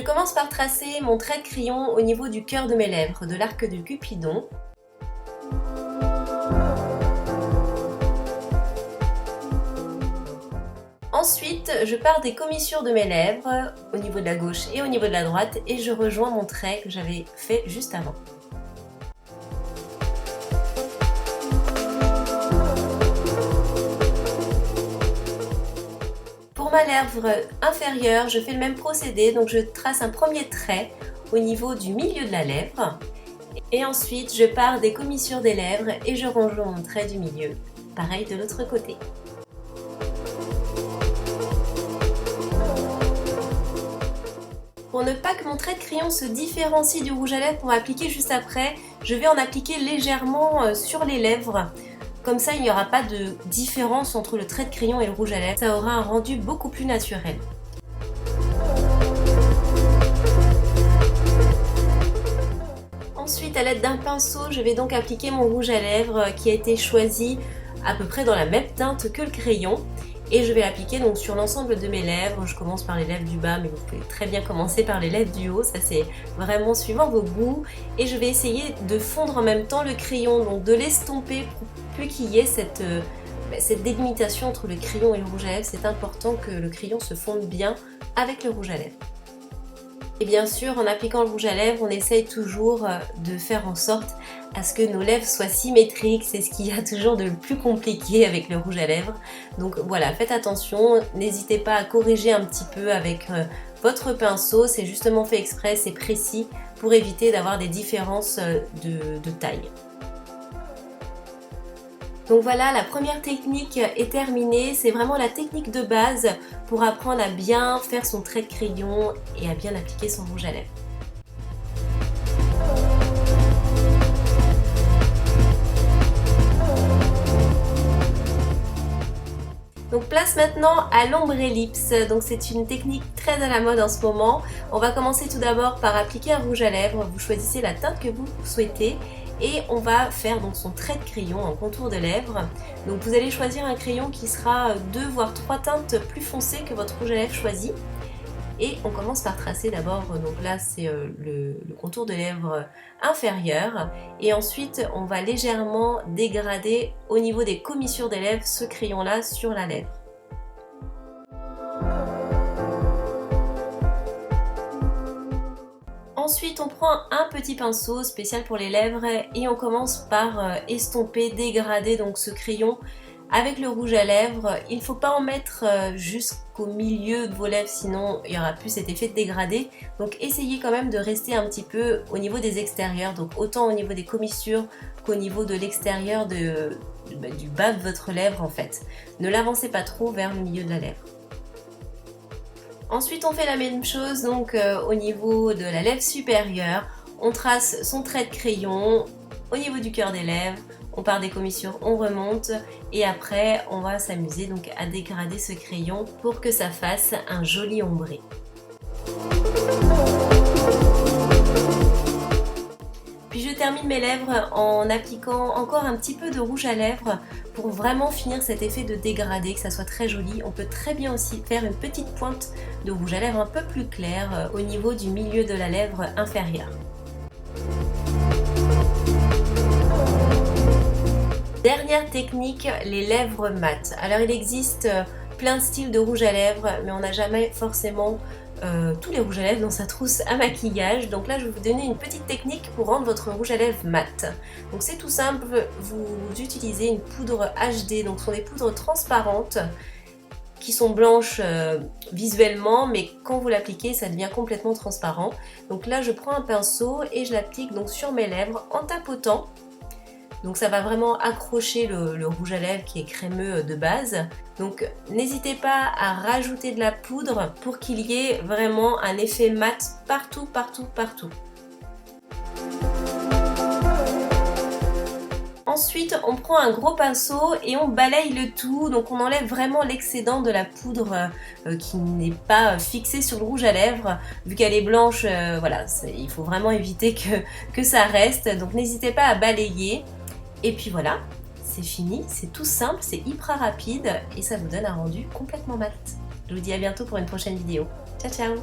commence par tracer mon trait de crayon au niveau du cœur de mes lèvres, de l'arc de Cupidon. Ensuite, je pars des commissures de mes lèvres au niveau de la gauche et au niveau de la droite et je rejoins mon trait que j'avais fait juste avant. Pour ma lèvre inférieure, je fais le même procédé, donc je trace un premier trait au niveau du milieu de la lèvre et ensuite je pars des commissures des lèvres et je rejoins mon trait du milieu. Pareil de l'autre côté. Pour ne pas que mon trait de crayon se différencie du rouge à lèvres qu'on va appliquer juste après, je vais en appliquer légèrement sur les lèvres. Comme ça, il n'y aura pas de différence entre le trait de crayon et le rouge à lèvres. Ça aura un rendu beaucoup plus naturel. Ensuite, à l'aide d'un pinceau, je vais donc appliquer mon rouge à lèvres qui a été choisi à peu près dans la même teinte que le crayon. Et je vais l'appliquer donc sur l'ensemble de mes lèvres. Je commence par les lèvres du bas, mais vous pouvez très bien commencer par les lèvres du haut. Ça, c'est vraiment suivant vos goûts. Et je vais essayer de fondre en même temps le crayon, donc de l'estomper pour plus qu'il y ait cette délimitation entre le crayon et le rouge à lèvres. C'est important que le crayon se fonde bien avec le rouge à lèvres. Et bien sûr, en appliquant le rouge à lèvres, on essaye toujours de faire en sorte à ce que nos lèvres soient symétriques. C'est ce qu'il y a toujours de plus compliqué avec le rouge à lèvres. Donc voilà, faites attention, n'hésitez pas à corriger un petit peu avec votre pinceau. C'est justement fait exprès, c'est précis pour éviter d'avoir des différences de taille. Donc voilà, la première technique est terminée. C'est vraiment la technique de base pour apprendre à bien faire son trait de crayon et à bien appliquer son rouge à lèvres. Donc place maintenant à l'ombre ellipse. Donc c'est une technique très à la mode en ce moment. On va commencer tout d'abord par appliquer un rouge à lèvres. Vous choisissez la teinte que vous souhaitez. Et on va faire donc son trait de crayon en contour de lèvres. Donc vous allez choisir un crayon qui sera 2 voire 3 teintes plus foncées que votre rouge à lèvres choisi. Et on commence par tracer d'abord, donc là c'est le contour de lèvres inférieur. Et ensuite on va légèrement dégrader au niveau des commissures des lèvres ce crayon là sur la lèvre. Ensuite, on prend un petit pinceau spécial pour les lèvres et on commence par estomper, dégrader donc ce crayon avec le rouge à lèvres. Il ne faut pas en mettre jusqu'au milieu de vos lèvres, sinon il n'y aura plus cet effet de dégradé. Donc essayez quand même de rester un petit peu au niveau des extérieurs, donc autant au niveau des commissures qu'au niveau de l'extérieur du bas de votre lèvre en fait. Ne l'avancez pas trop vers le milieu de la lèvre. Ensuite, on fait la même chose donc au niveau de la lèvre supérieure. On trace son trait de crayon au niveau du cœur des lèvres. On part des commissures, on remonte et après on va s'amuser donc à dégrader ce crayon pour que ça fasse un joli ombré. Puis je termine mes lèvres en appliquant encore un petit peu de rouge à lèvres pour vraiment finir cet effet de dégradé, que ça soit très joli. On peut très bien aussi faire une petite pointe de rouge à lèvres un peu plus clair au niveau du milieu de la lèvre inférieure. Dernière technique, les lèvres mates. Alors il existe plein de styles de rouge à lèvres, mais on n'a jamais forcément tous les rouges à lèvres dans sa trousse à maquillage. Donc là je vais vous donner une petite technique pour rendre votre rouge à lèvres mat. Donc c'est tout simple, vous utilisez une poudre HD, donc ce sont des poudres transparentes qui sont blanches visuellement, mais quand vous l'appliquez ça devient complètement transparent. Donc là je prends un pinceau et je l'applique donc sur mes lèvres en tapotant. Donc ça va vraiment accrocher le rouge à lèvres qui est crémeux de base. Donc n'hésitez pas à rajouter de la poudre pour qu'il y ait vraiment un effet mat partout, partout, partout. Ensuite, on prend un gros pinceau et on balaye le tout. Donc on enlève vraiment l'excédent de la poudre qui n'est pas fixée sur le rouge à lèvres. Vu qu'elle est blanche, voilà, il faut vraiment éviter que ça reste. Donc n'hésitez pas à balayer. Et puis voilà, c'est fini, c'est tout simple, c'est hyper rapide et ça vous donne un rendu complètement mat. Je vous dis à bientôt pour une prochaine vidéo. Ciao ciao!